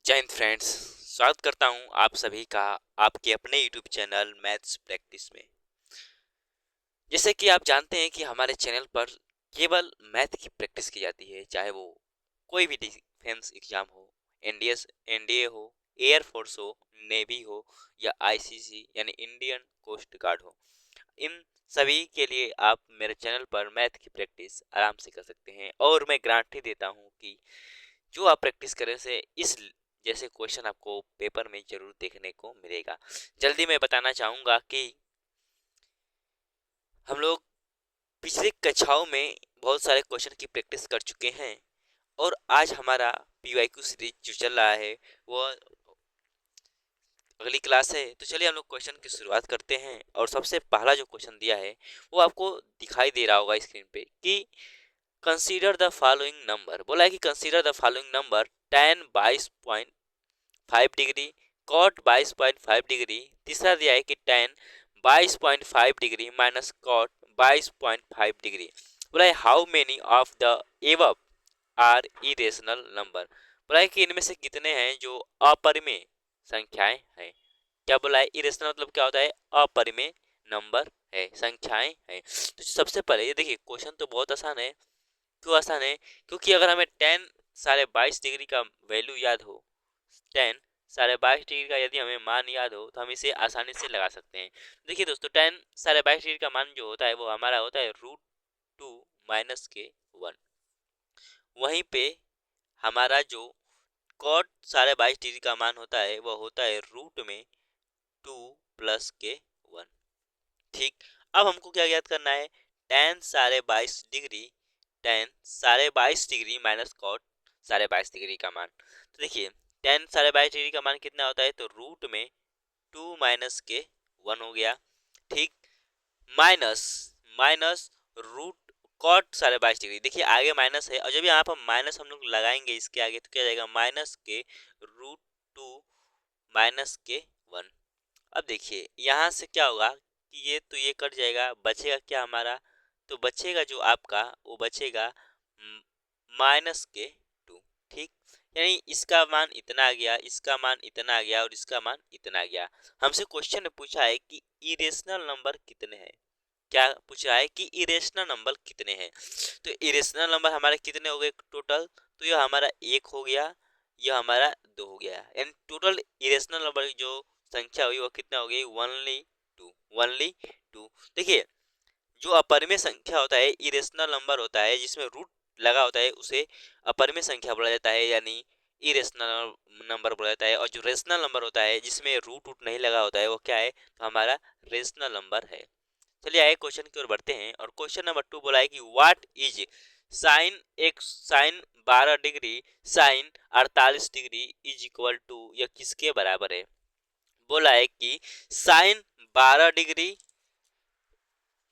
जय हिंद फ्रेंड्स। स्वागत करता हूं आप सभी का आपके अपने यूट्यूब चैनल मैथ्स प्रैक्टिस में। जैसे कि आप जानते हैं कि हमारे चैनल पर केवल मैथ की प्रैक्टिस की जाती है, चाहे वो कोई भी डिफेंस एग्जाम हो, एनडीएस एनडीए हो, एयरफोर्स हो, नेवी हो या आईसीसी यानी इंडियन कोस्ट गार्ड हो। इन सभी के लिए आप मेरे चैनल पर मैथ की प्रैक्टिस आराम से कर सकते हैं और मैं गारंटी देता हूं कि जो आप प्रैक्टिस करें से इस जैसे क्वेश्चन आपको पेपर में जरूर देखने को मिलेगा। जल्दी मैं बताना चाहूंगा कि हम लोग पिछले कक्षाओं में बहुत सारे क्वेश्चन की प्रैक्टिस कर चुके हैं और आज हमारा पीवाईक्यू सीरीज जो चल रहा है वो अगली क्लास है। तो चलिए हम लोग क्वेश्चन की शुरुआत करते हैं और सबसे पहला जो क्वेश्चन दिया है वो आपको दिखाई दे रहा होगा स्क्रीन पे कि कंसीडर द फॉलोइंग नंबर। बोला है कि consider the following number 10 22.5 degree, cot 22.5 degree. तीसरा दिया है कि 10 22.5 डिग्री माइनस कॉट 22.5 डिग्री। बोला है how many of the above are irrational number. बोला है कि इनमें से कितने हैं जो अपरिमेय संख्याएं हैं। क्या बोला है? इरेशनल मतलब क्या होता है? अपरिमेय नंबर है, संख्याएं हैं। तो सबसे पहले ये देखिए, क्वेश्चन तो बहुत आसान है। क्यों आसान है? क्योंकि अगर हमें 10 22 डिग्री का वैल्यू याद हो, 10 22 डिग्री का यदि हमें मान याद हो तो हम इसे आसानी से लगा सकते हैं। देखिए दोस्तों, 10 22 डिग्री का मान जो होता है वो हमारा होता है √2 माइनस के 1। वहीं पे हमारा जो कॉट 22 डिग्री का मान होता है वो होता है √2 प्लस के 1। ठीक, अब हमको क्या याद करना है? 10 22 degree, 10 22 degree minus cot 22 degree का मान। तो देखिए 10 22 डिग्री का मान कितना होता है? तो रूट में 2 माइनस के 1 हो गया। ठीक, minus minus root cot 22 degree. देखिए आगे माइनस है और जब यहाँ पर माइनस हम लोग लगाएंगे इसके आगे तो क्या जाएगा? माइनस के √2 माइनस के 1। अब देखिए यहाँ से क्या होगा कि ये तो ये कट जाएगा, बचेगा क्या हमारा? तो बचेगा जो आपका वो बचेगा -2। ठीक, यानी इसका मान इतना आ गया, इसका मान इतना आ गया और इसका मान इतना आ गया। हमसे क्वेश्चन में पूछा है कि इरेशनल नंबर कितने हैं। क्या पूछ रहा है कि इरेशनल नंबर कितने हैं। तो इरेशनल नंबर हमारे कितने हो गए टोटल? तो यह हमारा 1 हो गया, यह हमारा 2 हो गया, यानी टोटल इरेशनल नंबर जो संख्या हुई वो कितना हो गई? Only two. देखिए जो अपरिमेय संख्या होता है, इरेशनल नंबर होता है जिसमें रूट लगा होता है, उसे अपरिमेय संख्या बोला जाता है, यानी इरेशनल नंबर बोला जाता है। और जो रेशनल नंबर होता है जिसमें रूट नहीं लगा होता है वो क्या है? तो हमारा रेशनल नंबर है। चलिए आगे क्वेश्चन की ओर बढ़ते हैं और क्वेश्चन नंबर 2 बोला है कि what is sine x sine 12 degree sine 48 degree is equal to, यह किसके बराबर है? बोला है कि sine 12 degree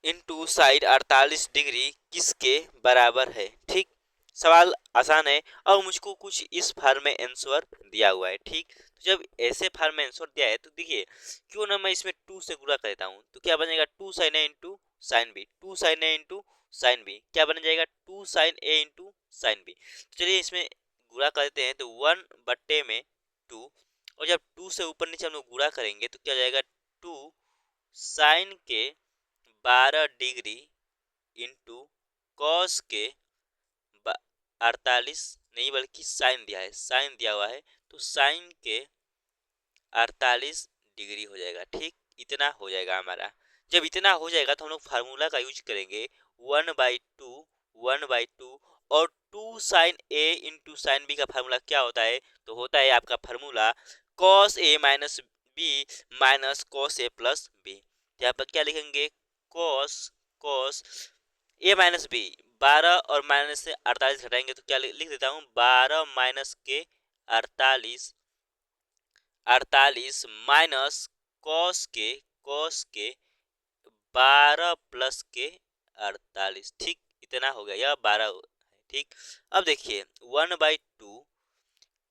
into sine 48 degree किसके बराबर है। ठीक, सवाल आसान है और मुझको कुछ इस फॉर्म में आंसर दिया हुआ है। ठीक, तो जब ऐसे फॉर्म में आंसर दिया है तो देखिए क्यों ना मैं इसमें 2 से गुणा कर देता हूँ। तो क्या बनेगा? 2 sign A into sine B, 2 sign A into sine B क्या बन जाएगा? 2 sign A into sine B. तो चलिए इसमें गुणा कर देते हैं। तो 1/2 और जब 2 से ऊपर नीचे हम लोग गुणा करेंगे तो क्या जाएगा? 2 साइन के 12 डिग्री इंटू कॉस के 48, नहीं बल्कि साइन दिया है, साइन दिया हुआ है तो साइन के 48 डिग्री हो जाएगा। ठीक, इतना हो जाएगा हमारा। जब इतना हो जाएगा तो हम लोग फार्मूला का यूज करेंगे 1/2 और 2 sign A into sine B का फार्मूला क्या होता है? तो होता है आपका formula cos A minus B minus cos A plus B. यहाँ पर क्या लिखेंगे? Cos cos A minus B, 12 और माइनस से 48 घटाएंगे तो क्या लिख देता हूँ? 12 माइनस के 48, 48 माइनस कॉस के 12 प्लस के 48। ठीक, इतना हो गया, यह 12 है। ठीक, अब देखिए 1/2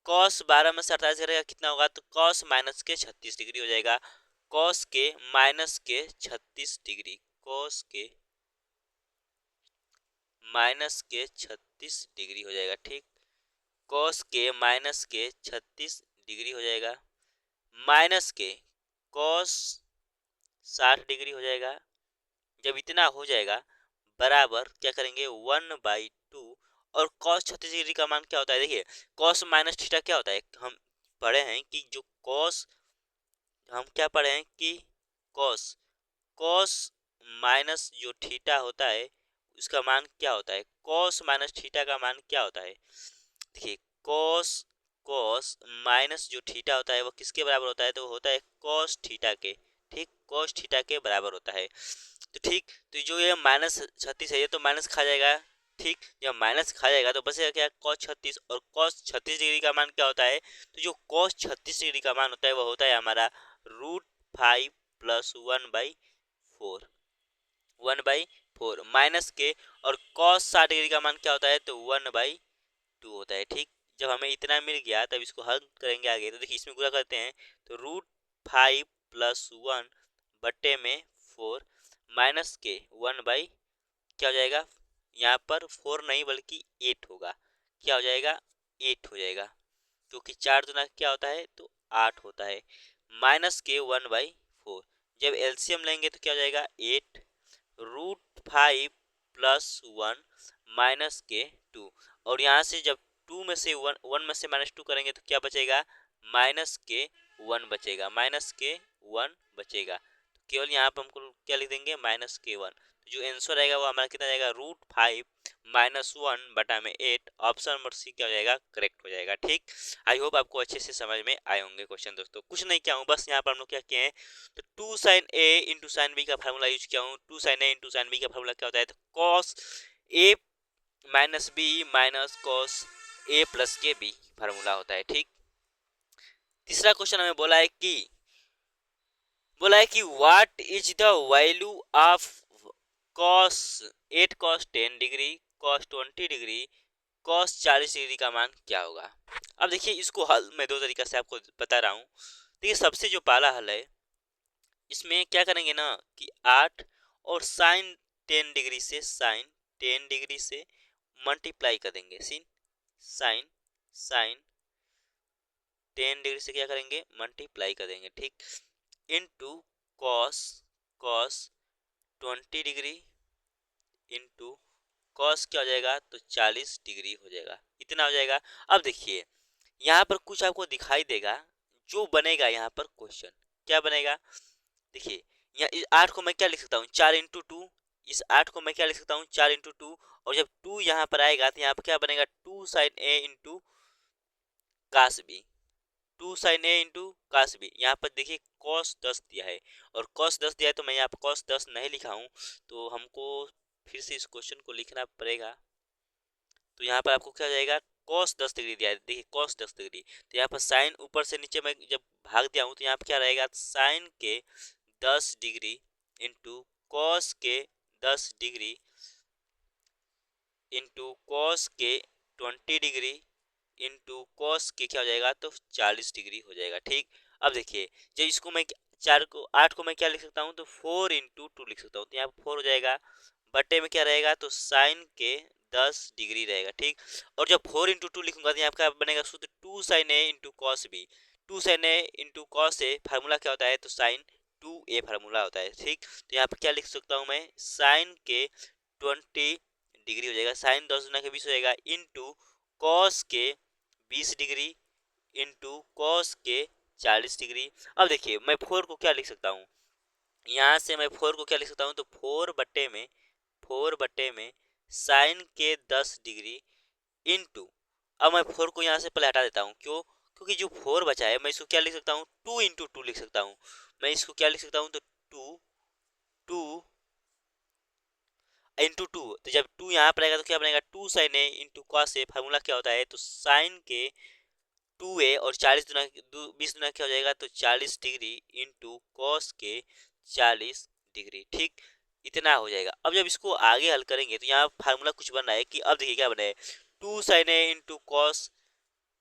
कॉस 12 में से 48 घटेगा कितना होगा? तो कॉस माइनस के 36 डिग्री हो जाएगा। कॉस के माइनस के 36 डिग्री, कॉस के माइनस के 36 डिग्री हो जाएगा। ठीक, कॉस के माइनस के 36 डिग्री हो जाएगा, माइनस के कॉस 60 डिग्री हो जाएगा। जब इतना हो जाएगा बराबर क्या करेंगे 1/2, और कॉस 36 डिग्री का मान क्या होता है, देखिए कॉस माइनस थीटा क्या होता है, हम पढ़े हैं कि जो कॉस, हम क्या पढ़े हैं कि कॉस कॉस माइनस जो थीटा होता है उसका मान क्या होता है, कॉस माइनस थीटा का मान क्या होता है, देखिए कॉस कॉस माइनस जो थीटा होता है वो किसके बराबर होता है, तो वो होता है कॉस थीटा के, ठीक कॉस थीटा के बराबर होता है। तो ठीक, तो जो ये -36 है ये तो माइनस खा जाएगा, ठीक जब माइनस खा जाएगा तो बचेगा क्या cos 36, और cos 36 डिग्री का मान क्या होता है, तो जो cos 36 डिग्री का मान होता है वो होता है हमारा √5 + 1/4, 1/4 माइनस के, और cos 60 डिग्री का मान क्या होता है, तो 1/2 होता है। ठीक, जब हमें इतना मिल गया तब इसको हल करेंगे आगे, तो देखिए इसमें गुणा करते हैं तो √5 + 1/4 माइनस के 1/ क्या हो जाएगा, यहाँ पर 4 नहीं बल्कि 8 होगा, क्या हो जाएगा 8 हो जाएगा, क्योंकि 4 दूना क्या होता है, तो 8 होता है, माइनस के 1/4, जब एलसीएम लेंगे तो क्या हो जाएगा 8 √5 + 1 माइनस के 2, और यहाँ से जब 2 में से 1 में से -2 करेंगे तो क्या बचेगा, माइनस के 1 बचेगा, माइनस के 1 बचेगा, तो केवल यहाँ पर हमको क्या लिख देंगे -1, तो जो आंसर आएगा वो हमारा कितना जाएगा √5 - 1/8, ऑप्शन नंबर सी क्या हो जाएगा, करेक्ट हो जाएगा। ठीक, आई होप आपको अच्छे से समझ में आए होंगे क्वेश्चन दोस्तों, कुछ नहीं किया हूँ, बस यहाँ पर हम लोग क्या किए हैं, तो 2 sin A × sin B का फार्मूला यूज किया हूँ। 2 sin A × sin B का फार्मूला क्या होता है, तो cos A - B - cos A + के B फार्मूला होता है। ठीक, तीसरा क्वेश्चन हमें बोला है कि what is the value of cos 8 cos 10 degree, cos 20 degree, cos 40 degree का मान क्या होगा। अब देखिए इसको हल मैं दो तरीका से आपको बता रहा हूँ। देखिए सबसे जो पहला हल है इसमें क्या करेंगे ना कि 8 और sin 10 डिग्री से sin 10 डिग्री से मल्टीप्लाई कर देंगे, sin 10 डिग्री से क्या करेंगे मल्टीप्लाई कर देंगे, ठीक, into cos 20 degree into cos क्या हो जाएगा, तो 40 डिग्री हो जाएगा, इतना हो जाएगा। अब देखिए यहाँ पर कुछ आपको दिखाई देगा जो बनेगा, यहाँ पर क्वेश्चन क्या बनेगा, देखिए यहाँ इस 8 को मैं क्या लिख सकता हूँ 4 × 2, इस 8 को मैं क्या लिख सकता हूँ 4 × 2, और जब 2 यहाँ पर आएगा तो यहाँ पर क्या बनेगा 2 sin A × cos B, 2 sin A × cos B। यहाँ पर देखिए cos 10 दिया है, और cos 10 दिया है तो मैं यहाँ पर cos 10 नहीं लिखा हूँ, तो हमको फिर से इस क्वेश्चन को लिखना पड़ेगा। तो यहाँ पर आपको क्या हो जाएगा cos 10 डिग्री दिया है, देखिए cos 10 डिग्री, तो यहाँ पर साइन ऊपर से नीचे में जब भाग दिया हूँ तो यहाँ पर क्या रहेगा साइन के 10 डिग्री इंटू कॉस के 10 डिग्री इंटू कॉस के 20 डिग्री इंटू कॉस के क्या हो जाएगा, तो 40 डिग्री हो जाएगा। ठीक, अब देखिए जब इसको मैं 8 को मैं क्या लिख सकता हूँ, तो 4 × 2 लिख सकता हूँ, तो यहाँ पर 4 हो जाएगा, बटे में क्या रहेगा, तो साइन के 10 डिग्री रहेगा। ठीक, और जब 4 × 2 लिखूंगा तो यहाँ क्या बनेगा सूत्र 2 sin A × cos B, 2 sin A × cos A formula क्या होता है, तो साइन 2A फार्मूला होता है। ठीक, तो यहाँ पर क्या लिख सकता हूँ मैं साइन के 20 डिग्री हो जाएगा, साइन 10 × 20 हो जाएगा, इंटू कॉस के 20 डिग्री इंटू कॉस के 40 डिग्री। अब देखिए मैं 4 को क्या लिख सकता हूँ, यहाँ से मैं 4 को क्या लिख सकता हूँ, तो 4 बटे में साइन के 10 डिग्री इंटू, अब मैं 4 को यहाँ से पहले हटा देता हूँ, क्यों, क्योंकि जो 4 बचा है मैं इसको क्या लिख सकता हूँ 2 × 2 लिख सकता हूँ, मैं इसको क्या लिख सकता हूँ, तो 2 इंटू 2, तो जब 2 यहाँ पर आएगा तो क्या बनेगा 2 sin A × cos A, formula क्या होता है, तो साइन के 2A और 40 × 20 क्या हो जाएगा, तो 40 डिग्री इंटू कॉस के 40 डिग्री। ठीक, इतना हो जाएगा। अब जब इसको आगे हल करेंगे तो यहाँ फार्मूला कुछ बन रहा है कि अब देखिए क्या बना है 2 sin A × cos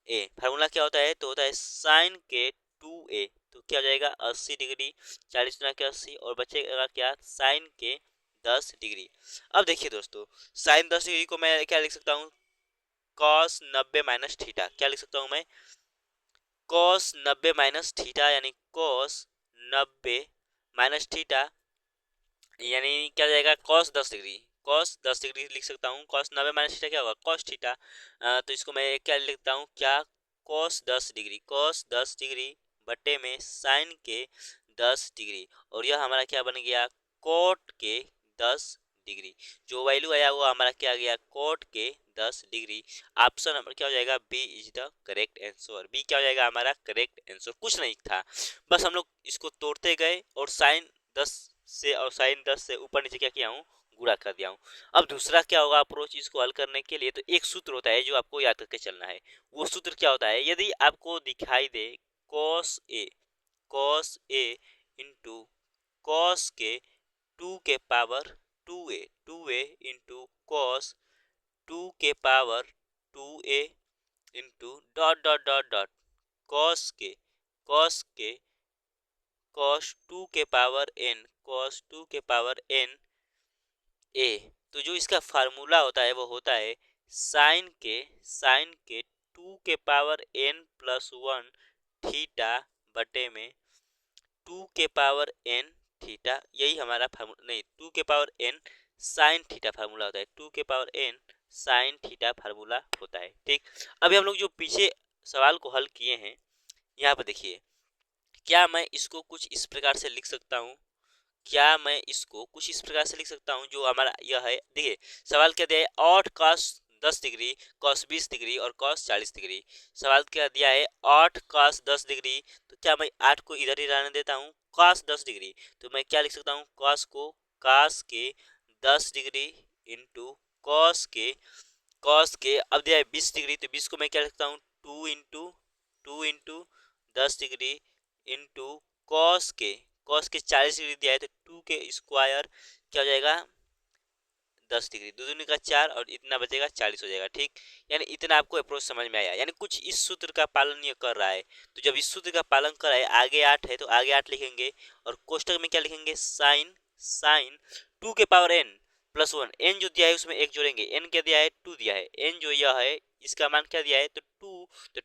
A, formula क्या होता है, तो होता है साइन के 2A, तो क्या हो जाएगा 80 डिग्री, 40 × 80, और बचेगा क्या साइन के 10 डिग्री। अब देखिए दोस्तों साइन 10 डिग्री को मैं क्या लिख सकता हूँ cos 90 - थीटा, क्या लिख सकता हूँ मैं कॉस 90 माइनस थीटा यानी कॉस 90 माइनस थीटा यानी क्या जाएगा कॉस 10 डिग्री, कॉस 10 डिग्री लिख सकता हूँ। कॉस 90 माइनस थीटा क्या होगा कॉस थीटा। तो इसको मैं क्या लिखता हूँ क्या कॉस 10 डिग्री, कॉस 10 डिग्री बटे में साइन के 10 डिग्री, और यह हमारा क्या बन गया कोट के 10 डिग्री। जो वैल्यू आया वो हमारा क्या गया कोट के 10 डिग्री। ऑप्शन नंबर क्या हो जाएगा B is the correct answer. B क्या हो जाएगा हमारा करेक्ट आंसर। कुछ नहीं था, बस हम लोग इसको तोड़ते गए और साइन 10 से और साइन 10 से ऊपर नीचे क्या किया हूँ गुणा कर दिया हूँ। अब दूसरा क्या होगा अप्रोच इसको हल करने के लिए, तो एक सूत्र होता है जो आपको याद करके चलना है। वो सूत्र क्या होता है, यदि आपको दिखाई दे कॉस ए इंटू कॉस के 2 के पावर 2a इंटू कॉस 2 के power 2a into dot dot dot dot cos के कॉस 2 के पावर n कॉस 2 के पावर n ए। तो जो इसका फार्मूला होता है वो होता है साइन के 2 के पावर n प्लस 1 थीटा बटे में 2 के पावर n थीटा। यही हमारा फार्मूला नहीं 2 के power n sine theta formula होता है, 2 के power n sine theta formula होता है। ठीक, अभी हम लोग जो पीछे सवाल को हल किए हैं यहाँ पर देखिए, क्या मैं इसको कुछ इस प्रकार से लिख सकता हूँ, क्या मैं इसको कुछ इस प्रकार से लिख सकता हूँ जो हमारा यह है। देखिए सवाल क्या दिया है 8 कॉस 10 डिग्री कॉस 20 डिग्री और कॉस 40 डिग्री। सवाल क्या दिया है 8 कॉस 10 डिग्री, तो क्या मैं 8 को इधर ही रहने देता हूँ कॉस 10 डिग्री, तो मैं क्या लिख सकता हूँ कॉस को कॉस के 10 डिग्री इंटू कॉस के अब दिया है 20 डिग्री, तो 20 को मैं क्या लिखता हूँ 2 इंटू 10 डिग्री इंटू कॉस के 40 डिग्री दिया है, तो 2 के स्क्वायर क्या हो जाएगा 10 डिग्री, दो दूनी का 4 और इतना बचेगा 40 हो जाएगा। ठीक, यानी इतना आपको अप्रोच समझ में आया, यानी कुछ इस सूत्र का पालन ये कर रहा है। तो जब इस सूत्र का पालन कर रहा है आगे 8 है तो आगे 8 लिखेंगे और कोष्टक में क्या लिखेंगे साइन 2 के पावर n प्लस 1, n जो दिया है उसमें एक जोड़ेंगे, n क्या दिया है 2 दिया है, n जो यह है इसका मान क्या दिया है तो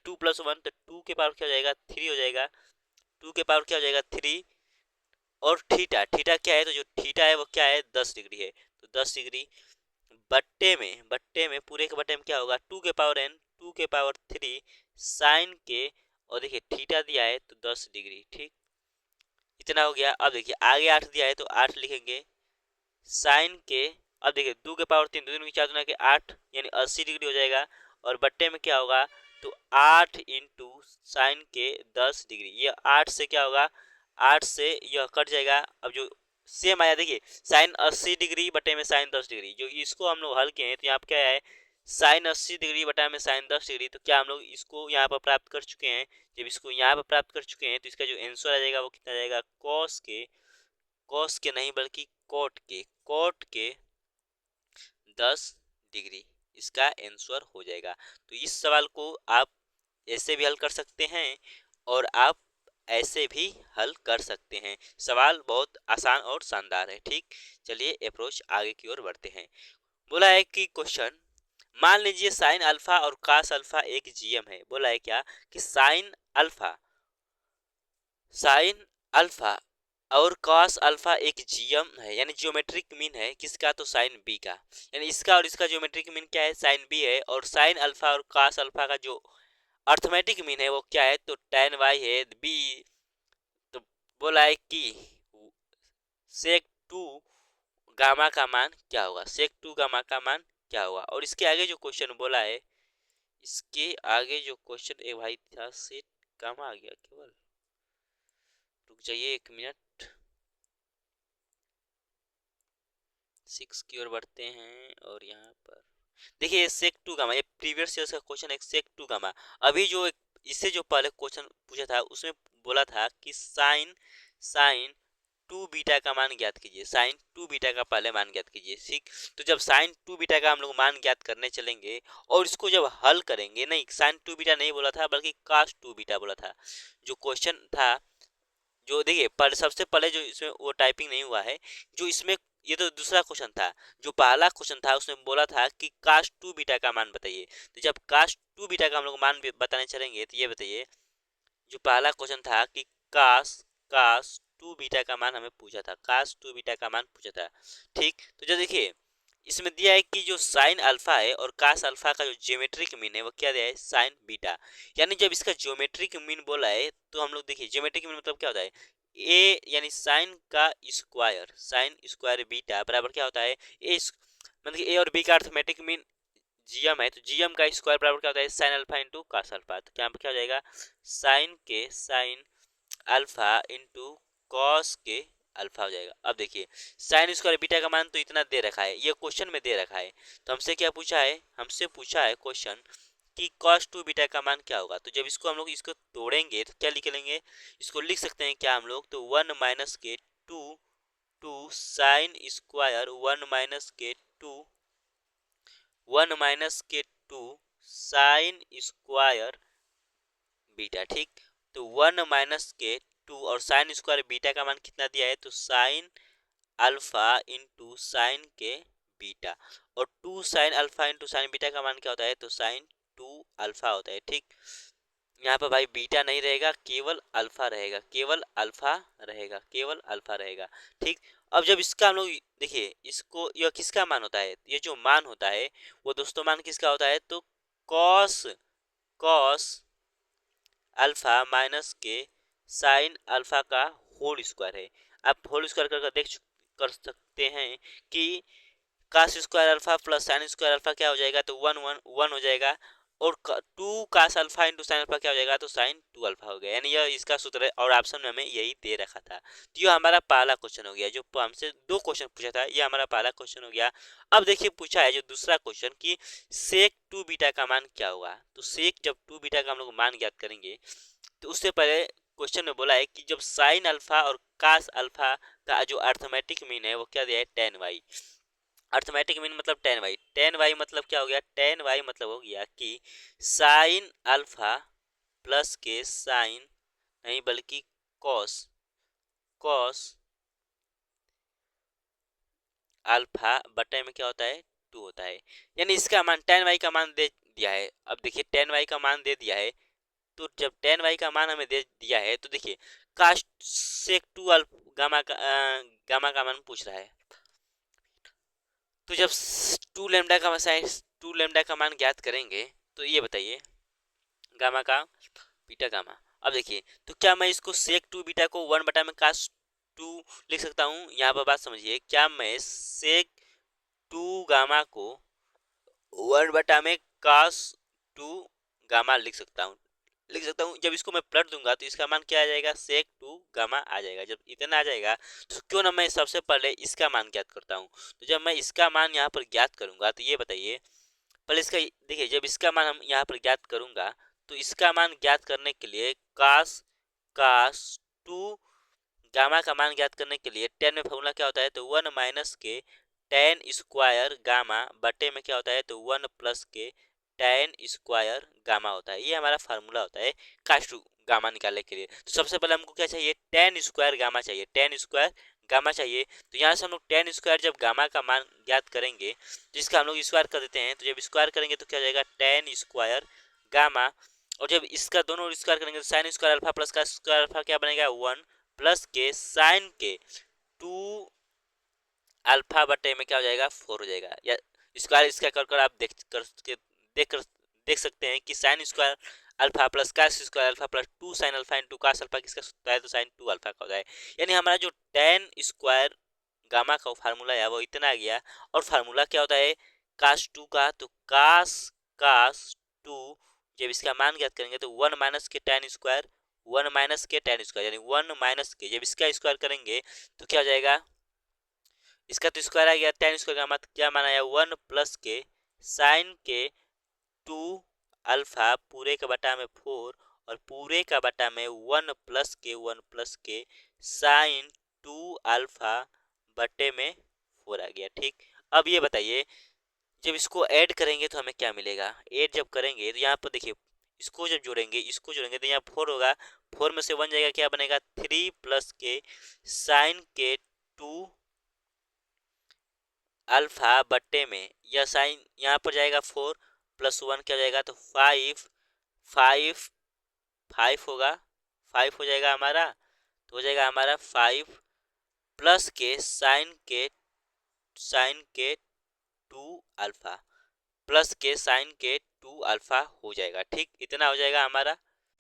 2 प्लस 1 तो 2 के पावर क्या हो जाएगा 3 हो जाएगा, 2 के पावर क्या हो जाएगा 3, और थीटा क्या है तो जो थीटा है वो क्या है 10 डिग्री है, तो 10 डिग्री बट्टे में पूरे के बट्टे में क्या होगा 2 के पावर n 2 के पावर 3 साइन के, और देखिए थीटा दिया है तो 10 डिग्री। ठीक, इतना हो गया। अब देखिए आगे 8 दिया है तो 8 लिखेंगे साइन के, अब देखिए 2 के पावर 3 2 4 गुना के 8 यानी 80 डिग्री हो जाएगा, और बट्टे में क्या होगा तो 8 इंटू साइन के 10 डिग्री, ये 8 से क्या होगा 8 से यह कट जाएगा। अब जो सेम आया देखिए साइन 80 डिग्री बटे में साइन 10 डिग्री, जो इसको हम लोग हल किए हैं तो यहाँ पर क्या है साइन 80 डिग्री बटा में साइन 10 डिग्री, तो क्या हम लोग इसको यहाँ पर प्राप्त कर चुके हैं। जब इसको यहाँ पर प्राप्त कर चुके हैं तो इसका जो आंसर आ जाएगा वो कितना जाएगा कॉस के नहीं बल्कि कोट के 10 डिग्री इसका आंसर हो जाएगा। तो इस सवाल को आप ऐसे भी हल कर सकते हैं और आप ऐसे भी हल कर सकते हैं। सवाल बहुत आसान और शानदार है। ठीक, चलिए अप्रोच आगे की ओर बढ़ते हैं। बोला है कि क्वेश्चन मान लीजिए साइन अल्फा और कास अल्फा एक जीएम है। बोला है क्या कि साइन अल्फा और कॉस अल्फा एक जीएम है, यानी ज्योमेट्रिक मीन है किसका तो साइन बी का, यानी इसका और इसका ज्योमेट्रिक मीन क्या है साइन बी है, और साइन अल्फा और कॉस अल्फा का जो अर्थमेटिक मीन है वो क्या है तो tan y है बी। तो बोला है कि सेक 2 गामा का मान क्या होगा, सेक 2 गामा का मान क्या होगा। और इसके आगे जो क्वेश्चन बोला है, इसके आगे जो क्वेश्चन ए भाई था सेक गामा आ गया केवल, रुक जाइए 1 मिनट, 6 की ओर बढ़ते हैं। और यहाँ पर देखिए सेक 2 गामा, ये प्रीवियस ईयर का क्वेश्चन है सेक 2 गामा। अभी जो इससे जो पहले क्वेश्चन पूछा था उसमें बोला था कि साइन 2 बीटा का मान ज्ञात कीजिए, साइन 2 बीटा का पहले मान ज्ञात कीजिए। ठीक, तो जब साइन 2 बीटा का हम लोग मान ज्ञात करने चलेंगे और इसको जब हल करेंगे, नहीं साइन 2 बीटा नहीं बोला था बल्कि कास 2 बीटा बोला था। जो क्वेश्चन था जो देखिए सबसे पहले जो इसमें वो टाइपिंग नहीं हुआ है, जो इसमें ये तो दूसरा क्वेश्चन था। जो पहला क्वेश्चन था उसमें बोला था कि कास 2 बीटा का मान बताइए। तो जब कास 2 बीटा का हम लोग मान बताने चलेंगे तो ये बताइए जो पहला क्वेश्चन था कि कास कास टू बीटा का मान हमें पूछा था, कास टू बीटा का मान पूछा था। ठीक, तो जो देखिए इसमें दिया है कि जो साइन अल्फा है और कास अल्फा का जो ज्योमेट्रिक मीन है वो क्या दिया है, साइन बीटा। यानी जब इसका ज्योमेट्रिक मीन बोला है तो हम लोग देखिए ज्योमेट्रिक मीन मतलब क्या होता है, ए यानी साइन का स्क्वायर, साइन स्क्वायर बीटा बराबर क्या होता है, ए मतलब ए और बी का अर्थमेटिक मीन जीएम है, तो जीएम का स्क्वायर बराबर क्या होता है, sine alpha into cos alpha. तो यहाँ पर क्या हो जाएगा, साइन अल्फा इंटू कॉस के अल्फा हो जाएगा। अब देखिए साइन स्क्वायर बीटा का मान तो इतना दे रखा है, ये क्वेश्चन में दे रखा है, तो हमसे क्या पूछा है, हमसे पूछा है क्वेश्चन कि cos टू बीटा का मान क्या होगा। तो जब इसको हम लोग इसको तोड़ेंगे तो क्या लिख लेंगे, इसको लिख सकते हैं क्या हम लोग, तो 1 माइनस के टू साइन स्क्वायर 1 माइनस के टू साइन स्क्वायर बीटा। ठीक, तो 1 माइनस के टू और साइन स्क्वायर बीटा का मान कितना दिया है, तो साइन अल्फा इंटू साइन के बीटा, और two sine alpha into sine beta का मान क्या होता है, तो साइन टू अल्फा होता है। ठीक, यहाँ पर भाई बीटा नहीं रहेगा, केवल अल्फा रहेगा, केवल अल्फा रहेगा, केवल अल्फा रहेगा। ठीक, अब जब इसका हम लोग देखिए इसको, यह किसका मान होता है, ये जो मान होता है वो दोस्तों मान किसका होता है, तो कॉस कॉस अल्फा माइनस के साइन अल्फा का होल स्क्वायर है। आप होल स्क्वायर कर कर सकते हैं कि cos square alpha plus sine square alpha क्या हो जाएगा, तो वन हो जाएगा, और two cos alpha into sine alpha क्या हो जाएगा, तो साइन टू अल्फा हो गया। यानी यह इसका सूत्र है और ऑप्शन में हमें यही दे रखा था। तो ये हमारा पहला क्वेश्चन हो गया, जो हमसे दो क्वेश्चन पूछा था, ये हमारा पहला क्वेश्चन हो गया। अब देखिए पूछा है जो दूसरा क्वेश्चन कि सेक टू बीटा का मान क्या होगा। तो सेक जब टू बीटा का हम लोग मान ज्ञात करेंगे तो उससे पहले क्वेश्चन में बोला है कि जब साइन अल्फा और कास अल्फा का जो अर्थमेटिक मीन है वो क्या दिया है, टेन वाई। अर्थमेटिक मीन मतलब टेन वाई, टेन वाई मतलब क्या हो गया, टेन वाई मतलब हो गया कि साइन अल्फा प्लस के साइन नहीं बल्कि कॉस कॉस अल्फा बटे में क्या होता है, टू होता है। यानी इसका मान टेन वाई का मान दे दिया है। अब देखिए टेन वाई का मान दे दिया है, तो जब टेन वाई का मान हमें दे दिया है तो देखिए कास्ट सेक टू गामा का मान पूछ रहा है। तो जब टू लेमडा का मान ज्ञात करेंगे तो ये बताइए गामा का बीटा गामा। अब देखिए तो क्या मैं इसको सेक टू बीटा को वन बटा में कास्ट टू लिख सकता हूँ। यहाँ पर बात समझिए, क्या मैं सेक टू गामा को वन बटा में कास टू गामा लिख सकता हूँ। जब इसको मैं पलट दूंगा तो इसका मान क्या आ जाएगा, सेक टू गामा आ जाएगा। जब इतना आ जाएगा तो क्यों ना मैं सबसे पहले इसका मान ज्ञात करता हूँ। तो जब मैं इसका मान यहाँ पर ज्ञात करूंगा तो ये बताइए पहले इसका देखिए, जब इसका मान हम यहाँ पर ज्ञात करूंगा तो इसका मान ज्ञात करने के लिए कास कास टू गामा का मान ज्ञात करने के लिए टेन में फॉर्मूला क्या होता है, तो वन माइनस के टेन स्क्वायर गामा बटे में क्या होता है, तो वन प्लस के टेन स्क्वायर गामा होता है। ये हमारा फार्मूला होता है कास टू गामा निकालने के लिए। तो सबसे पहले हमको क्या चाहिए, टेन स्क्वायर गामा चाहिए, टेन स्क्वायर गामा चाहिए। तो यहाँ से हम लोग टेन स्क्वायर जब गामा का मान ज्ञात करेंगे तो इसका हम लोग स्क्वायर कर देते हैं। तो जब स्क्वायर करेंगे तो क्या हो जाएगा, टेन स्क्वायर गामा, और जब इसका दोनों स्क्वायर करेंगे तो साइन स्क्वायर अल्फा प्लस का स्क्वायर अल्फा क्या बनेगा, वन प्लस के साइन के टू अल्फा बटे में क्या हो जाएगा, फोर हो जाएगा। या स्क्वायर इसका कर आप देख सकते हैं कि sine square alpha plus cos square alpha plus two sine alpha into cos alpha किसका होता है, तो साइन टू अल्फा का होता है। यानी हमारा जो टेन स्क्वायर गामा का फार्मूला है वो इतना आ गया। और फार्मूला क्या होता है कास टू का, तो कास टू जब इसका मान ज्ञात करेंगे तो वन माइनस के टेन स्क्वायर, वन माइनस के टेन स्क्वायर यानी वन माइनस के जब इसका स्क्वायर करेंगे तो क्या हो जाएगा, इसका तो स्क्वायर आ गया, टेन स्क्वायर का मतलब क्या माना है, वन प्लस के साइन के टू अल्फा पूरे का बटा में फोर, और पूरे का बटा में वन प्लस के साइन टू अल्फा बटे में फोर आ गया। ठीक, अब ये बताइए जब इसको ऐड करेंगे तो हमें क्या मिलेगा, ऐड जब करेंगे तो यहाँ पर देखिए इसको जोड़ेंगे तो यहाँ फोर होगा, फोर में से वन जाएगा, क्या बनेगा, थ्री प्लस के साइन के टू अल्फा बट्टे में यह साइन यहाँ पर जाएगा, फोर प्लस वन क्या हो जाएगा, तो फाइव फाइव फाइव होगा, 5 हो जाएगा हमारा, तो हो जाएगा हमारा 5 प्लस के साइन के 2 अल्फा, प्लस के साइन के 2 अल्फा हो जाएगा। ठीक, इतना हो जाएगा हमारा।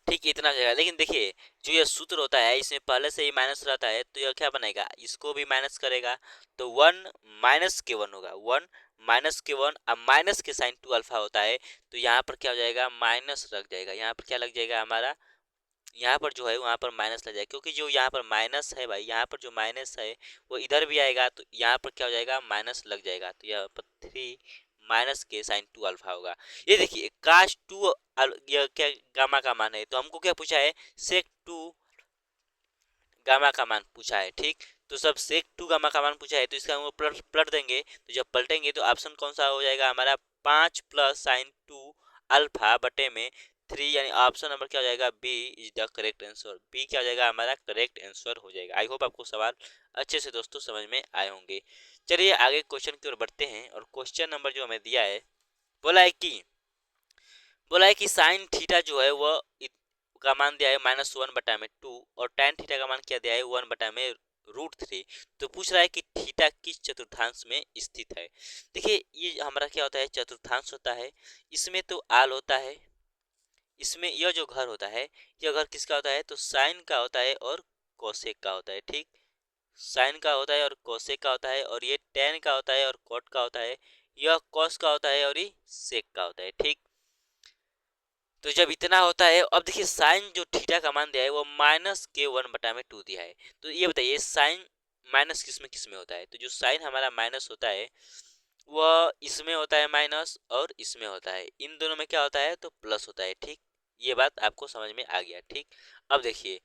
ठीक, इतना हो जाएगा। लेकिन देखिए जो ये सूत्र होता है इसमें पहले से ही माइनस रहता है, तो यह क्या बनेगा, इसको भी माइनस करेगा, तो 1 माइनस के 1 होगा, 1 माइनस के 1। अब माइनस के साइन 2 अल्फा होता है, तो यहाँ पर क्या हो जाएगा, माइनस लग जाएगा। यहाँ पर क्या लग जाएगा हमारा, यहाँ पर जो है वहाँ पर माइनस लग जाएगा, क्योंकि जो यहाँ पर माइनस है भाई, यहाँ पर जो माइनस है वो इधर भी आएगा, तो यहाँ पर क्या हो जाएगा, माइनस लग जाएगा। तो यहाँ पर 3 माइनस के साइन 2 अल्फा होगा। ये देखिए काश 2 यह क्या गामा का मान है, तो हमको क्या पूछा है, सेक 2 गामा का मान पूछा है। ठीक, तो सब सेक 2 गामा का मान पूछा है, तो इसका हम पलट देंगे, तो जब पलटेंगे तो ऑप्शन कौन सा हो जाएगा हमारा, 5 प्लस साइन 2 अल्फा बटे में 3, यानी ऑप्शन नंबर क्या हो जाएगा, B is the correct answer. B क्या हो जाएगा हमारा करेक्ट आंसर हो जाएगा। आई होप आपको सवाल अच्छे से दोस्तों समझ में आए होंगे। चलिए आगे क्वेश्चन की ओर बढ़ते हैं, और क्वेश्चन नंबर जो हमें दिया है, बोला है कि साइन थीटा जो है वह का मान दिया है -1/2, और tan थीटा का मान क्या दिया है, 1/√3। तो पूछ रहा है कि थीटा किस चतुर्थांश में स्थित है। देखिए ये हमारा क्या होता है, चतुर्थांश होता है, इसमें तो आल होता है, इसमें यह जो घर होता है, यह घर किसका होता है, तो साइन का होता है और कोसेक का होता है। ठीक, साइन का होता है और कोसेक का होता है, और ये tan का होता है और कॉट का होता है, यह कॉस का होता है और ये सेक का होता है। ठीक, तो जब इतना होता है, अब देखिए साइन जो थीटा का मान दिया है वो -1/2 दिया है, तो ये बताइए साइन माइनस किस में होता है, तो जो साइन हमारा माइनस होता है वह इसमें होता है माइनस, और इसमें होता है, इन दोनों में क्या होता है, तो प्लस होता है। ठीक, ये बात आपको समझ में आ गया। ठीक, अब देखिए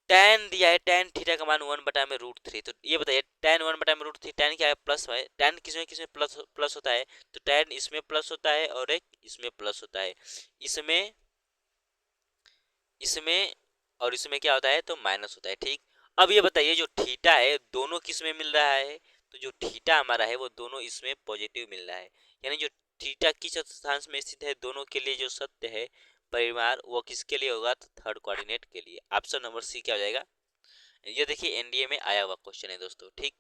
tan दिया है, tan थीटा का मान 1/√3, तो ये बताइए tan 1/√3, tan क्या है, प्लस है, tan किसमें प्लस प्लस होता है, तो tan इसमें प्लस होता है और एक इसमें प्लस होता है, इसमें इसमें और इसमें क्या होता है, तो माइनस होता है। ठीक, अब ये बताइए जो थीटा है दोनों किस में मिल रहा है, तो जो थीटा हमारा है वो दोनों इसमें पॉजिटिव मिल रहा है, यानी जो थीटा किस चतुर्थांश में स्थित है, दोनों के लिए जो सत्य है परिमाण वो किसके लिए होगा, तो थर्ड कोऑर्डिनेट के लिए। ऑप्शन नंबर सी क्या हो जाएगा। ये देखिए एनडीए में आया हुआ क्वेश्चन है दोस्तों। ठीक,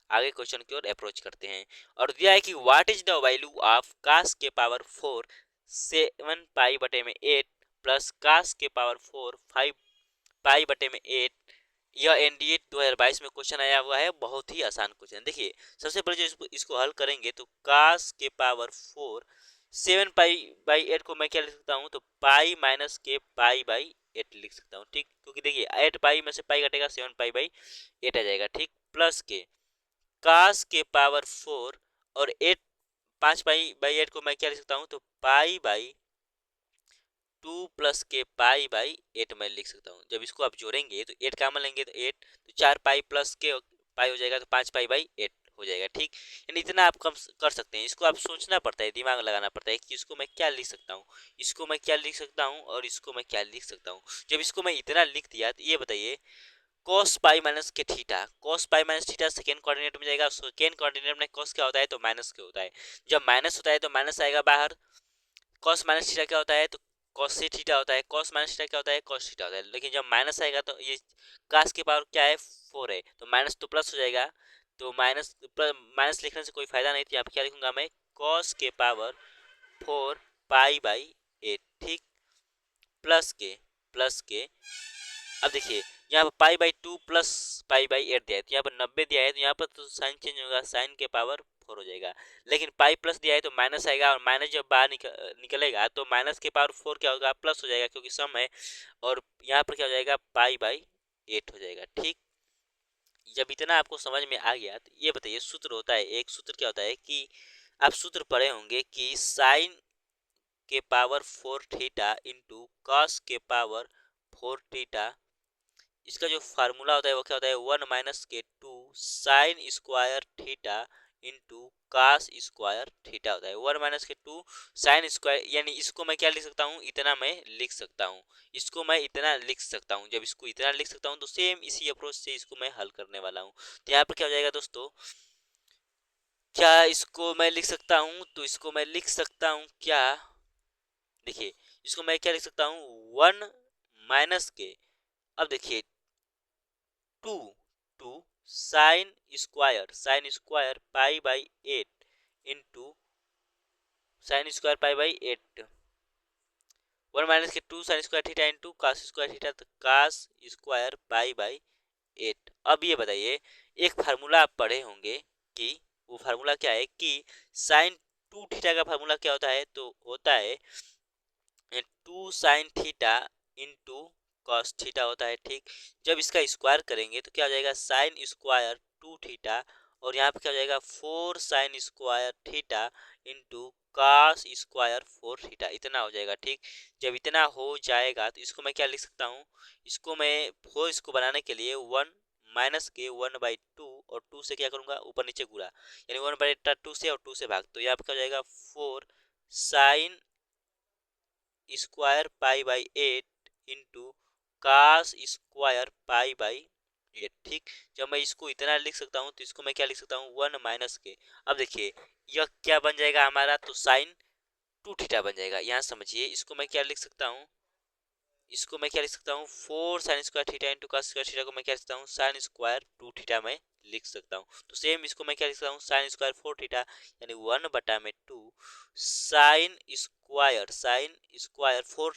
आगे क्वेश्चन की ओर अप्रोच करते हैं, और दिया है कि what is the value of cos के पावर 4 7 पाई बटे में 8 प्लस cos के पावर 4 5 पाई बटे में 8। यह एनडीए 2022 में क्वेश्चन आया हुआ है, बहुत ही आसान क्वेश्चन। देखिए सबसे पहले जो इसको हल करेंगे, तो cos के पावर 4 7 पाई बाई 8 को मैं क्या लिख सकता हूँ, तो पाई माइनस के पाई बाई 8 लिख सकता हूँ। ठीक, क्योंकि देखिए 8 पाई में से पाई घटेगा, 7 पाई बाई 8 आ जाएगा। ठीक, प्लस के cos के पावर 4 और 8 5 पाई बाई 8 को मैं क्या लिख सकता हूँ, तो पाई बाई 2 प्लस के पाई बाई 8 मैं लिख सकता हूँ। जब इसको आप जोड़ेंगे तो 8 कॉमन लेंगे तो 8, तो 4 पाई प्लस के पाई हो जाएगा, तो 5 पाई बाई 8 हो जाएगा। ठीक, यानी इतना आप कम कर सकते हैं। इसको आप सोचना पड़ता है, दिमाग लगाना पड़ता है कि इसको मैं क्या लिख सकता हूँ, इसको मैं क्या लिख सकता हूँ, और इसको मैं क्या लिख सकता हूँ। जब इसको मैं इतना लिख दिया, तो ये बताइए cos पाई माइनस के theta, cos pi minus theta second coordinate में जाएगा, सेकेंड कोऑर्डिनेट में cos क्या होता है, तो माइनस के होता है। जब माइनस होता है तो माइनस आएगा बाहर, cos माइनस थीटा क्या होता है, तो cos से थीटा होता है, cos माइनस थीटा क्या होता है, cos थीटा होता है। लेकिन जब माइनस आएगा तो ये cos के पावर क्या है, 4 है, तो माइनस तो प्लस हो जाएगा, तो माइनस लिखने से कोई फायदा नहीं, तो यहाँ पे क्या लिखूंगा मैं, cos के पावर 4 पाई बाई 8। ठीक, प्लस के अब देखिए यहाँ पर pi by 2 plus pi by 8 दिया है, तो यहाँ पर 90 दिया है, तो यहाँ पर तो साइन चेंज होगा, साइन के पावर 4 हो जाएगा। लेकिन पाई प्लस दिया है तो माइनस आएगा, और माइनस जब बाहर निकलेगा तो माइनस के पावर 4 क्या होगा, प्लस हो जाएगा, क्योंकि सम है, और यहाँ पर क्या हो जाएगा, पाई बाई 8 हो जाएगा। ठीक, जब इतना आपको समझ में आ गया, तो ये बताइए सूत्र होता है, एक सूत्र क्या होता है कि आप सूत्र पढ़े होंगे कि साइन के पावर 4 थीटा इंटू कॉस के पावर 4 थीटा, इसका जो फार्मूला होता है वो क्या होता है, 1 माइनस के 2 sine square theta into cos square theta होता है। 1 माइनस के 2 साइन स्क्वायर, यानी इसको मैं क्या लिख सकता हूँ, इतना मैं लिख सकता हूँ, इसको मैं इतना लिख सकता हूँ। जब इसको इतना लिख सकता हूँ तो सेम इसी अप्रोच से इसको मैं हल करने वाला हूँ। तो यहाँ पर क्या हो जाएगा दोस्तों, क्या इसको मैं लिख सकता हूँ, तो इसको मैं लिख सकता हूँ क्या, देखिए इसको मैं क्या लिख सकता हूँ, 1 माइनस के अब देखिए two two sine square pi by 8 into sine square pi by 8 1 minus के 2 sine square theta into cos square theta, तो कास स्क्वायर पाई बाई 8। अब ये बताइए, एक फार्मूला आप पढ़े होंगे कि वो फार्मूला क्या है कि साइन 2 थीटा का फार्मूला क्या होता है, तो होता है 2 sine theta into cos theta होता है। ठीक, जब इसका स्क्वायर करेंगे तो क्या हो जाएगा, साइन स्क्वायर 2 थीटा, और यहाँ पे क्या हो जाएगा 4 sine square theta into cos square 4 theta, इतना हो जाएगा। ठीक, जब इतना हो जाएगा तो इसको मैं क्या लिख सकता हूँ, इसको मैं 4 इसको बनाने के लिए 1 माइनस के 1/2 और 2 से क्या करूंगा, ऊपर नीचे गुणा, यानी 1/2 से और 2 से भाग, तो यहाँ पे क्या हो जाएगा 4 sine square pi by 8 into cos square pi by 8। ठीक, जब मैं इसको इतना लिख सकता हूँ तो इसको मैं क्या लिख सकता हूँ 1 माइनस के, अब देखिए यह क्या बन जाएगा हमारा, तो साइन 2 थीटा बन जाएगा। यहाँ समझिए इसको मैं क्या लिख सकता हूँ, इसको मैं क्या लिख सकता हूँ 4 sine square theta into cos square theta को मैं क्या लिख सकता हूँ साइन स्क्वायर 2 थीटा में लिख सकता हूँ। तो सेम इसको मैं क्या लिख सकता हूँ साइन स्क्वायर 4 थीटा, यानी 1/2 sine square 4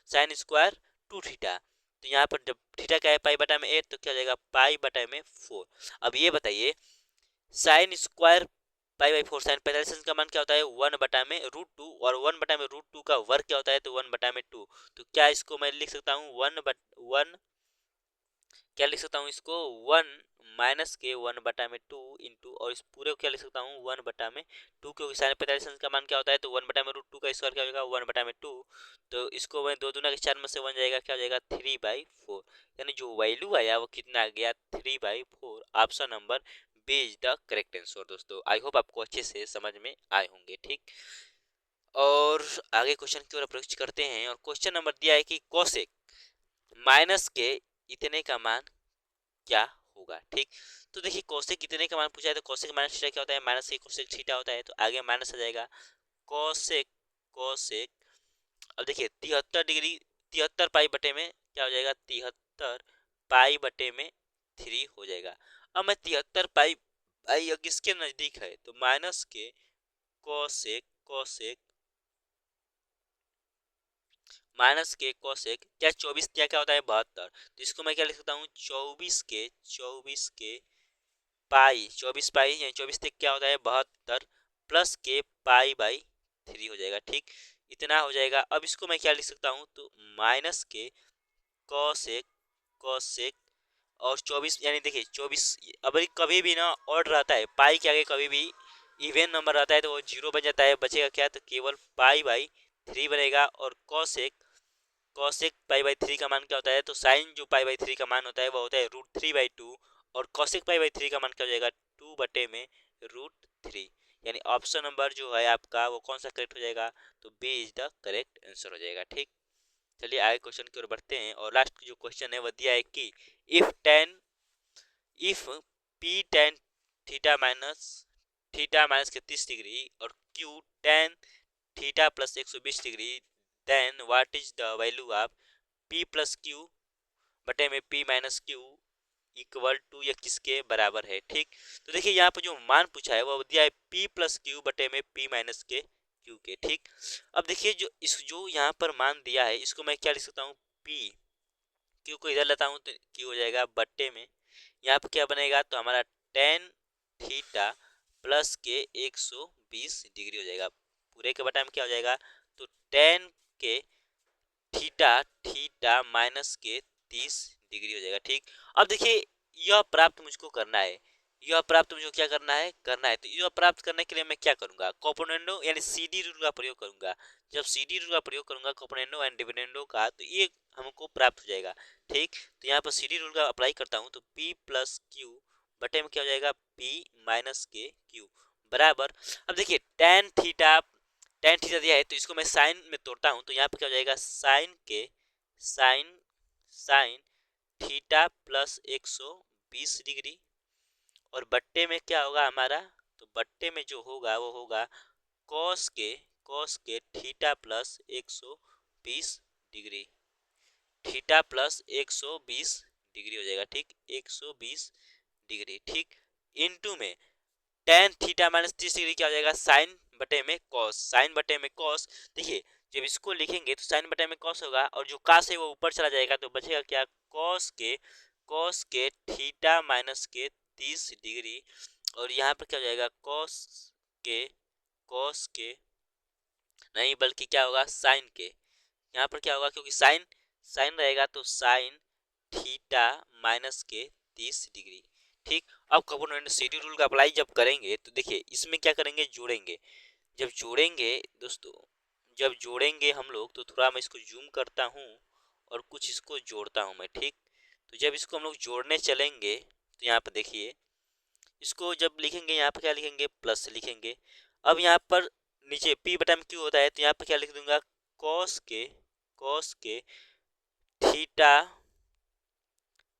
sine square 2 theta, तो यहाँ पर जब थीटा क्या है पाई बटा में 8, तो क्या हो जाएगा पाई बटा में 4। अब ये बताइए sine square pi by 4 sine 45 का मान क्या होता है 1/√2, और 1/√2 का वर्ग क्या होता है, तो 1/2। तो क्या इसको मैं लिख सकता हूँ 1 क्या लिख सकता हूँ इसको 1 माइनस के 1/2 इंटू, और इस पूरे को क्या लिख सकता हूँ 1/2, क्योंकि साइन 45 का मान क्या होता है, तो 1/√2 का स्क्वायर क्या हो जाएगा 1/2, तो इसको मैं 2 दूना के 4 में से 1 जाएगा, क्या हो जाएगा 3/4, यानी जो वैल्यू आया वो कितना आ गया 3/4। Option number B is the correct answer. दोस्तों आई होप आपको अच्छे से समझ में आए होंगे। ठीक, और आगे क्वेश्चन की ओर अप्रोच करते हैं, और क्वेश्चन नंबर दिया है कि कोसेक माइनस के इतने का मान क्या होगा। ठीक, तो देखिए कोसेक कितने का मान पूछा है, तो कोसेक माइनस थीटा क्या होता है, माइनस के कोसेक थीटा होता है, तो आगे माइनस आ जाएगा कोसेक कोसेक। अब देखिए 73 डिग्री 73 पाई बटे में क्या हो जाएगा 73 पाई बटे में 3 हो जाएगा। अब मैं 73 पाई आई किसके नजदीक है, तो माइनस के कोसेक कोसेक माइनस के कोसेक क्या 24 क्या क्या होता है 72, तो इसको मैं क्या लिख सकता हूँ 24 के पाई 24 पाई यानी 24 तक क्या होता है 72 प्लस के पाई बाई 3 हो जाएगा। ठीक, इतना हो जाएगा। अब इसको मैं क्या लिख सकता हूँ, तो माइनस के कोसेक कोसेक और 24, यानी देखिए 24 अब कभी भी ना ऑड रहता है, पाई के आगे कभी भी इवन नंबर रहता है तो वो 0 बन जाता है, बचेगा क्या, तो केवल पाई बाई 3 बनेगा। और कोसेक कोसेक पाई बाई 3 का मान क्या होता है, तो साइन जो पाई बाई 3 का मान होता है वो होता है √3/2, और कोसेक पाई बाई 3 का मान क्या हो जाएगा 2/√3, यानी ऑप्शन नंबर जो है आपका वो कौन सा करेक्ट हो जाएगा, तो B is the correct answer हो जाएगा। ठीक, चलिए आगे क्वेश्चन की ओर बढ़ते हैं, और लास्ट जो क्वेश्चन है वो दिया है कि if P tan theta minus के 30 डिग्री और Q tan theta plus 120 degree, then what is the value of P plus Q बटे में P minus Q equal to या किसके बराबर है। ठीक, तो देखिए यहाँ पर जो मान पूछा है वो दिया है पी प्लस क्यू बटे में पी माइनस के क्यू के। ठीक, अब देखिए जो यहाँ पर मान दिया है इसको मैं क्या लिख सकता हूँ पी, क्यू को इधर लेता हूँ तो क्यू हो जाएगा बट्टे में, यहाँ पर क्या बनेगा, तो हमारा टेन थीटा प्लस के 120 डिग्री हो जाएगा, पूरे के बटा में क्या हो जाएगा, तो टेन के थीटा थीटा माइनस के 30 डिग्री हो जाएगा। ठीक, अब देखिए यह प्राप्त मुझको करना है, यह प्राप्त मुझे क्या करना है, तो यह प्राप्त करने के लिए मैं क्या करूंगा, कॉम्पोनेंटो यानी सीडी रूल का प्रयोग करूंगा। जब सीडी रूल का प्रयोग करूंगा कॉम्पोनेंटो एंड डिविडेंडो का, तो ये हमको प्राप्त हो जाएगा। ठीक, तो यहाँ पर सीडी रूल का अप्लाई करता हूँ, तो पी प्लस क्यू बटे में क्या हो जाएगा पी माइनस के क्यू बराबर। अब देखिए टेन थीटा दिया है तो इसको मैं साइन में तोड़ता हूँ, तो यहाँ पे क्या हो जाएगा sine sine theta plus 120 degree, और बट्टे में क्या होगा हमारा, तो बट्टे में जो होगा वो होगा कॉस के theta plus 120 degree theta plus 120 degree हो जाएगा, ठीक, 120 डिग्री, ठीक, इनटू में टेन थीटा माइनस 30 डिग्री क्या हो जाएगा, साइन बटे में कॉस, साइन बटे में कॉस। देखिए जब इसको लिखेंगे तो साइन बटे में कॉस होगा और जो कास है वो ऊपर चला जाएगा, तो बचेगा क्या, कॉस के थीटा माइनस के 30 डिग्री, और यहाँ पर क्या हो जाएगा, कॉस के नहीं बल्कि क्या होगा, साइन के, यहाँ पर क्या होगा, क्योंकि साइन साइन रहेगा तो साइन थीटा माइनस के 30 डिग्री, ठीक। अब कंपोनेंट सीडी रूल का अप्लाई जब करेंगे तो देखिए इसमें क्या करेंगे, जोड़ेंगे। जब जोड़ेंगे दोस्तों, जब जोड़ेंगे हम लोग, तो थोड़ा मैं इसको जूम करता हूँ और कुछ इसको जोड़ता हूँ मैं, ठीक। तो जब इसको हम लोग जोड़ने चलेंगे तो यहाँ पर देखिए, इसको जब लिखेंगे यहाँ पर क्या लिखेंगे, प्लस लिखेंगे। अब यहाँ पर नीचे p बटा में क्यू होता है, तो यहाँ पर क्या लिख दूंगा, कॉस के थीटा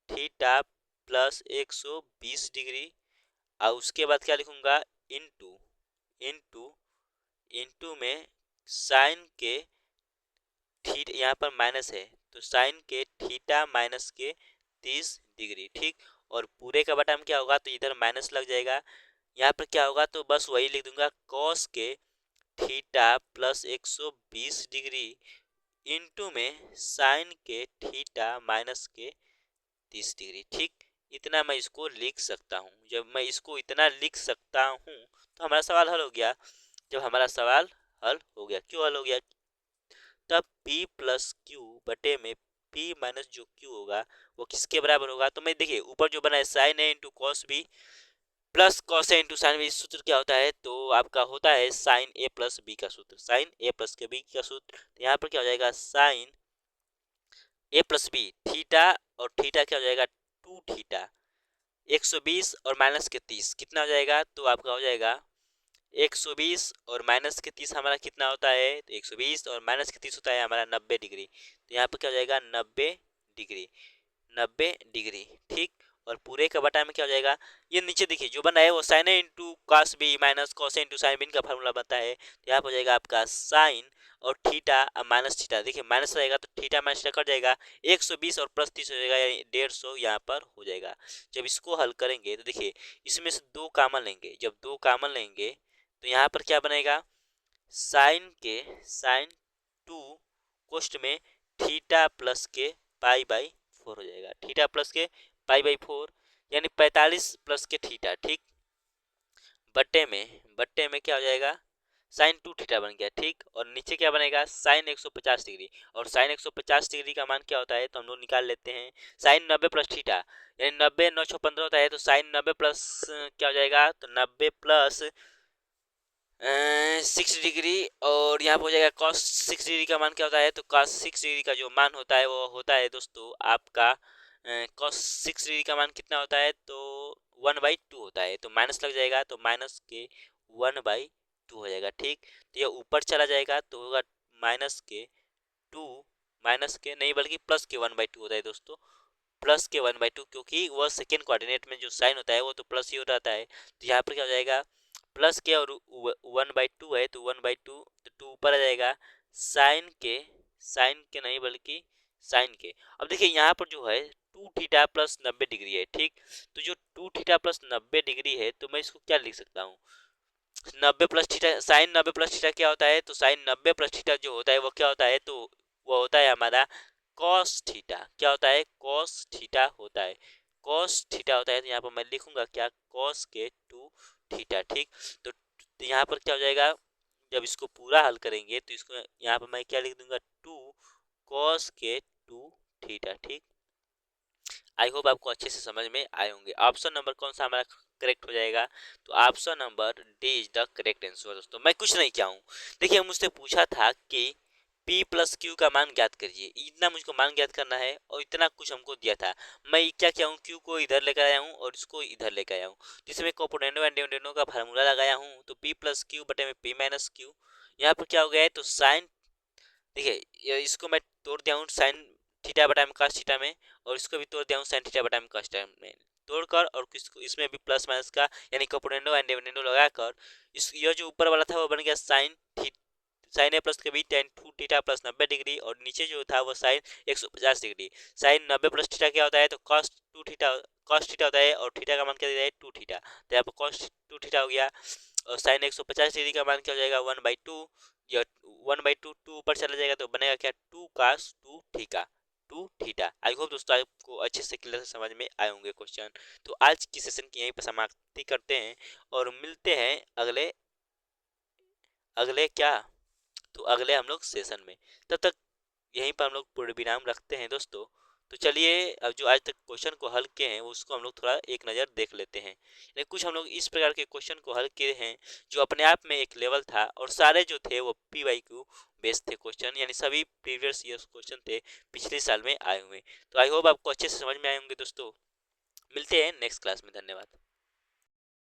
थीटा प्लस 120 डिग्री, और उसके बाद क्या लिखूंगा, इनटू इनटू इनटू में साइन के थीटा, यहाँ पर माइनस है तो साइन के थीटा माइनस के 30 डिग्री, ठीक। और पूरे का बटा में क्या होगा, तो इधर माइनस लग जाएगा, यहाँ पर क्या होगा, तो बस वही लिख दूंगा, कॉस के थीटा प्लस 120 डिग्री इनटू में साइन के थीटा माइनस के 30 डिग्री, ठीक। इतना मैं इसको लिख सकता हूँ। जब मैं इसको इतना लिख सकता हूँ तो हमारा सवाल हल हो गया। जब हमारा सवाल हल हो गया, क्यों हल हो गया, तब p प्लस क्यू बटे में p माइनस जो q होगा वो किसके बराबर होगा, तो मैं देखिए ऊपर जो बना है sine A into cos B plus cos A into sine B, सूत्र क्या होता है, तो आपका होता है साइन ए प्लस बी का सूत्र, साइन ए प्लस के बी का सूत्र। तो यहाँ पर क्या हो जाएगा, साइन ए प्लस बी थीटा, और थीटा क्या हो जाएगा, 2 थीटा, 120 और माइनस के 30 कितना हो जाएगा, तो आपका हो जाएगा 120 और माइनस के 30 हमारा कितना होता है, तो 120 और माइनस के 30 होता है हमारा 90 डिग्री। तो यहाँ पर क्या हो जाएगा, 90 डिग्री, ठीक। और पूरे का बटा में क्या हो जाएगा, ये नीचे देखिए जो बना है वो sine A into cos B minus cos A into sine B का फार्मूला बनता है। तो यहाँ पर हो जाएगा आपका साइन और थीटा माइनस थीटा, देखिए माइनस रहेगा तो थीटा माइनस थीटा कट जाएगा, 120 और प्लस 30 हो जाएगा, यानी 150 यहाँ पर हो जाएगा। जब इसको हल करेंगे तो देखिए इसमें से 2 कॉमन लेंगे, जब 2 कॉमन लेंगे तो यहाँ पर क्या बनेगा, साइन 2 कोष्ट में थीटा प्लस के पाई बाई 4 हो जाएगा, थीटा प्लस के पाई बाई 4 यानी 45 प्लस के थीटा, ठीक। बट्टे में क्या हो जाएगा, साइन 2 थीटा बन गया, ठीक। और नीचे क्या बनेगा, साइन 150 डिग्री, और साइन 150 डिग्री का मान क्या होता है, तो हम लोग निकाल लेते हैं, साइन 90 प्लस थीटा यानी 90 9 6 15 होता है, तो साइन 90 प्लस क्या हो जाएगा, तो 90 प्लस 6 डिग्री, और यहाँ पर हो जाएगा कॉस 6 डिग्री का मान क्या होता है, तो कॉस 6 डिग्री का जो मान होता है वो होता है दोस्तों आपका कॉस 6 डिग्री का मान कितना होता है, तो 1/2 होता है, तो माइनस लग जाएगा, तो माइनस के 1/2 हो जाएगा, ठीक। तो ये ऊपर चला जाएगा तो होगा माइनस के 2, माइनस के नहीं बल्कि प्लस के 1/2 होता है दोस्तों, प्लस के 1/2, क्योंकि वह सेकेंड कोऑर्डिनेट में जो साइन होता है वो तो प्लस ही होता है। तो यहाँ पर क्या हो जाएगा, प्लस के और 1/2 है तो 1/2, तो 2 ऊपर आ जाएगा, साइन के नहीं बल्कि साइन के। अब देखिए यहाँ पर जो है 2 थीटा प्लस 90 डिग्री है, ठीक। तो जो 2 थीटा प्लस 90 डिग्री है तो मैं इसको क्या लिख सकता हूँ, 90 plus theta, sine 90 plus theta क्या होता है, तो साइन 90 प्लस थीटा जो होता है वो क्या होता है, तो वो होता है हमारा कॉस थीटा, क्या होता है, कॉस थीटा होता है, कॉस थीटा होता है। तो यहाँ पर मैं लिखूंगा क्या, कॉस के 2 थीटा, ठीक। तो यहाँ पर क्या हो जाएगा, जब इसको पूरा हल करेंगे तो इसको यहाँ पर मैं क्या लिख दूंगा, 2 कॉस के 2 थीटा, ठीक। आई होप आपको अच्छे से समझ में आए होंगे। ऑप्शन नंबर कौन सा हमारा करेक्ट हो जाएगा, तो option number D is the correct answer दोस्तों। मैं कुछ नहीं किया हूँ, देखिए मुझसे पूछा था कि p प्लस क्यू का मान ज्ञात करिए, इतना मुझको मान ज्ञात करना है और इतना कुछ हमको दिया था। मैं क्या किया हूँ, q को इधर लेकर आया हूँ और इसको इधर लेकर आया हूँ, जिसमें कोपोटेंडो एंड डिविडेंडो का फार्मूला लगाया हूँ, तो p प्लस क्यू बटे में p माइनस क्यू। यहाँ पर क्या हो गया है, तो साइन, देखिए इसको मैं तोड़ दिया हूँ साइन थीटा बटा में कॉस थीटा में, और इसको भी तोड़ दिया हूँ साइन थीटा बटा में कॉस थीटा में तोड़कर, और इसमें भी प्लस माइनस का यानी कोपोटेंडो एंड डिविडेंडो लगाकर इस ये जो ऊपर वाला था वो बन गया साइन साइन ए प्लस के भी tan 2 थीटा प्लस 90 डिग्री, और नीचे जो था वो sine 150 degree. Sine 90 plus theta क्या होता है, तो cos 2 थीटा होता है, और थीटा का मान क्या दिया है 2 थीटा, तो यहाँ पर cos 2 थीटा हो गया। और साइन 150 डिग्री का मान क्या हो जाएगा 1/2, या 1/2 2 ऊपर चला जाएगा तो बनेगा क्या 2 cos 2 theta 2 theta. I hope दोस्तों आपको अच्छे से क्लियर समझ में आए होंगे क्वेश्चन। तो आज की सेशन की यहीं पर समाप्ति करते हैं और मिलते हैं अगले क्या, तो अगले हम लोग सेशन में। तब तक यहीं पर हम लोग पूर्ण विराम रखते हैं दोस्तों। तो चलिए अब जो आज तक क्वेश्चन को हल किए हैं उसको हम लोग थोड़ा एक नज़र देख लेते हैं। यानी कुछ हम लोग इस प्रकार के क्वेश्चन को हल किए हैं जो अपने आप में एक लेवल था, और सारे जो थे वो PYQ बेस्ड थे क्वेश्चन, यानी सभी प्रीवियस ईयर क्वेश्चन थे पिछले साल में आए हुए। तो आई होप आपको अच्छे से समझ में आए होंगे दोस्तों। मिलते हैं नेक्स्ट क्लास में, धन्यवाद।